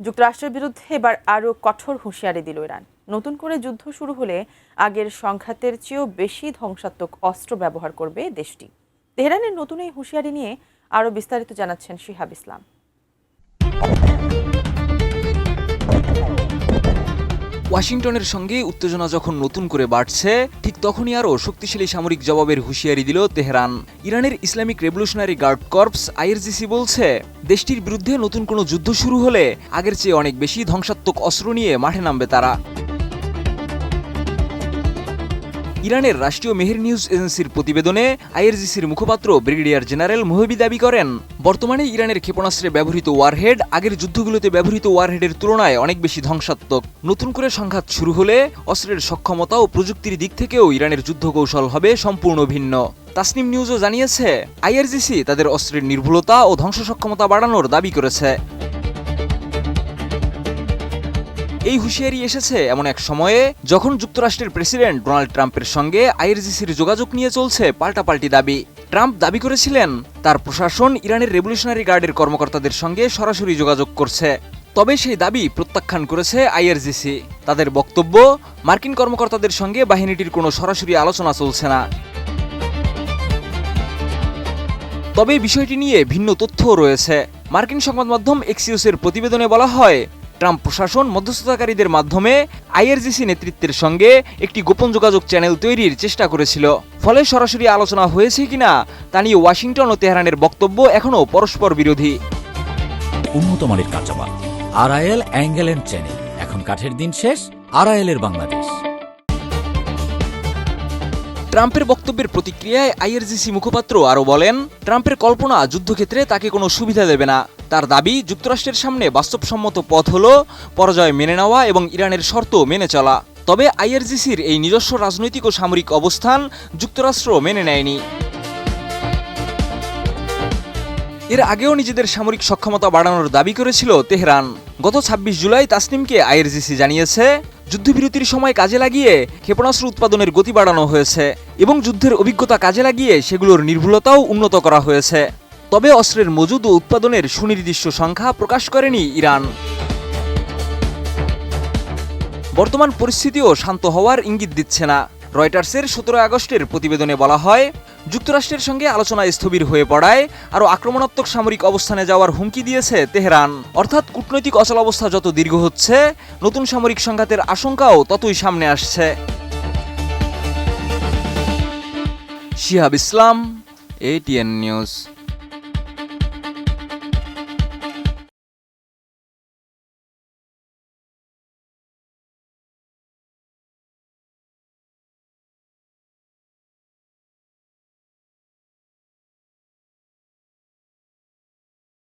যুক্তরাষ্ট্রের বিরুদ্ধে এবার আরও কঠোর হুঁশিয়ারি দিল ইরান। নতুন করে যুদ্ধ শুরু হলে আগের সংঘাতের চেয়েও বেশি ধ্বংসাত্মক অস্ত্র ব্যবহার করবে দেশটি। তেহরানের নতুন এই হুঁশিয়ারি নিয়ে আরও বিস্তারিত জানাচ্ছেন শিহাব ইসলাম। ওয়াশিংটনের সঙ্গে উত্তেজনা যখন নতুন করে বাড়ছে, ঠিক তখনই আরও শক্তিশালী সামরিক জবাবের হুঁশিয়ারি দিল তেহরান। ইরানের Islamic revolutionary guard corps IRGC বলছে, দেশটির বিরুদ্ধে নতুন কোনো যুদ্ধ শুরু হলে আগের চেয়ে অনেক বেশি ধ্বংসাত্মক অস্ত্র নিয়ে মাঠে নামবে তারা। ইরানের রাষ্ট্রীয় মেহের নিউজ এজেন্সির প্রতিবেদনে আইআরজিসির মুখপাত্র ব্রিগেডিয়ার জেনারেল মোহবি দাবি করেন, বর্তমানে ইরানের ক্ষেপণাস্ত্রে ব্যবহৃত ওয়ারহেড আগের যুদ্ধগুলোতে ব্যবহৃত ওয়ারহেডের তুলনায় অনেক বেশি ধ্বংসাত্মক। নতুন করে সংঘাত শুরু হলে অস্ত্রের সক্ষমতা ও প্রযুক্তির দিক থেকেও ইরানের যুদ্ধ কৌশল হবে সম্পূর্ণ ভিন্ন। তাসনিম নিউজও জানিয়েছে, আইআরজিসি তাদের অস্ত্রের নির্ভুলতা ও ধ্বংস সক্ষমতা বাড়ানোর দাবি করেছে। এই হুঁশিয়ারি এসেছে এমন এক সময়ে যখন যুক্তরাষ্ট্রের প্রেসিডেন্ট ডোনাল্ড ট্রাম্পের সঙ্গে আইআরজিসির যোগাযোগ নিয়ে চলছে পাল্টাপাল্টি দাবি। ট্রাম্প দাবি করেছিলেন, তার প্রশাসন ইরানের রেভলিউশনারি গার্ডের কর্মকর্তাদের সঙ্গে সরাসরি যোগাযোগ করছে। তবে সেই দাবি প্রত্যাখ্যান করেছে আইআরজিসি। তাদের বক্তব্য, মার্কিন কর্মকর্তাদের সঙ্গে বাহিনীটির কোনো সরাসরি আলোচনা চলছে না। তবে বিষয়টি নিয়ে ভিন্ন তথ্যও রয়েছে। মার্কিন সংবাদ মাধ্যম এক্সিওসের প্রতিবেদনে বলা হয়, ট্রাম্প প্রশাসন মধ্যস্থতাকারীদের মাধ্যমে আইআরজিসি নেতৃত্বের সঙ্গে একটি গোপন যোগাযোগ চ্যানেল তৈরির চেষ্টা করেছিল। ফলে সরাসরি আলোচনা হয়েছে কিনা তা নিয়ে ওয়াশিংটন ও তেহরানের বক্তব্য এখনও পরস্পর বিরোধী। উন্নত মানের কাঁচামাল আরআইএল অ্যাঙ্গেল এন্ড চ্যানেল, এখন কাঠের দিন শেষ, আরআইএল এর বাংলাদেশ। ট্রাম্পের বক্তব্যের প্রতিক্রিয়ায় আইআরজিসি মুখপাত্র আরও বলেন, ট্রাম্পের কল্পনা যুদ্ধক্ষেত্রে তাকে কোনো সুবিধা দেবে না। তার দাবি, যুক্তরাষ্ট্রের সামনে বাস্তবসম্মত পথ হল পরাজয় মেনে নেওয়া এবং ইরানের শর্ত মেনে চলা। তবে আইআরজিসির এই নিজস্ব রাজনৈতিক ও সামরিক অবস্থান যুক্তরাষ্ট্র মেনে নেয়নি। এর আগেও নিজেদের সামরিক সক্ষমতা বাড়ানোর দাবি করেছিল তেহরান। গত ২৬ জুলাই তাসনিমকে আইআরজিসি জানিয়েছে, যুদ্ধবিরতির সময় কাজে লাগিয়ে ক্ষেপণাস্ত্র উৎপাদনের গতি বাড়ানো হয়েছে এবং যুদ্ধের অভিজ্ঞতা কাজে লাগিয়ে সেগুলোর নির্ভুলতাও উন্নত করা হয়েছে। তবে অস্ত্রের মজুদ ও উৎপাদনের সুনির্দিষ্ট সংখ্যা প্রকাশ করেনি ইরান। বর্তমান পরিস্থিতিও শান্ত হওয়ার ইঙ্গিত দিচ্ছে না। রয়টার্সের ১৭ আগস্টের প্রতিবেদনে বলা হয়, যুক্তরাষ্ট্রের সঙ্গে আলোচনা স্থবির হয়ে পড়ায় আরও আক্রমণাত্মক সামরিক অবস্থানে যাওয়ার হুমকি দিয়েছে তেহরান। অর্থাৎ কূটনৈতিক অচলাবস্থা যত দীর্ঘ হচ্ছে, নতুন সামরিক সংঘাতের আশঙ্কাও ততই সামনে আসছে। শিহাব ইসলাম, ATN নিউজ।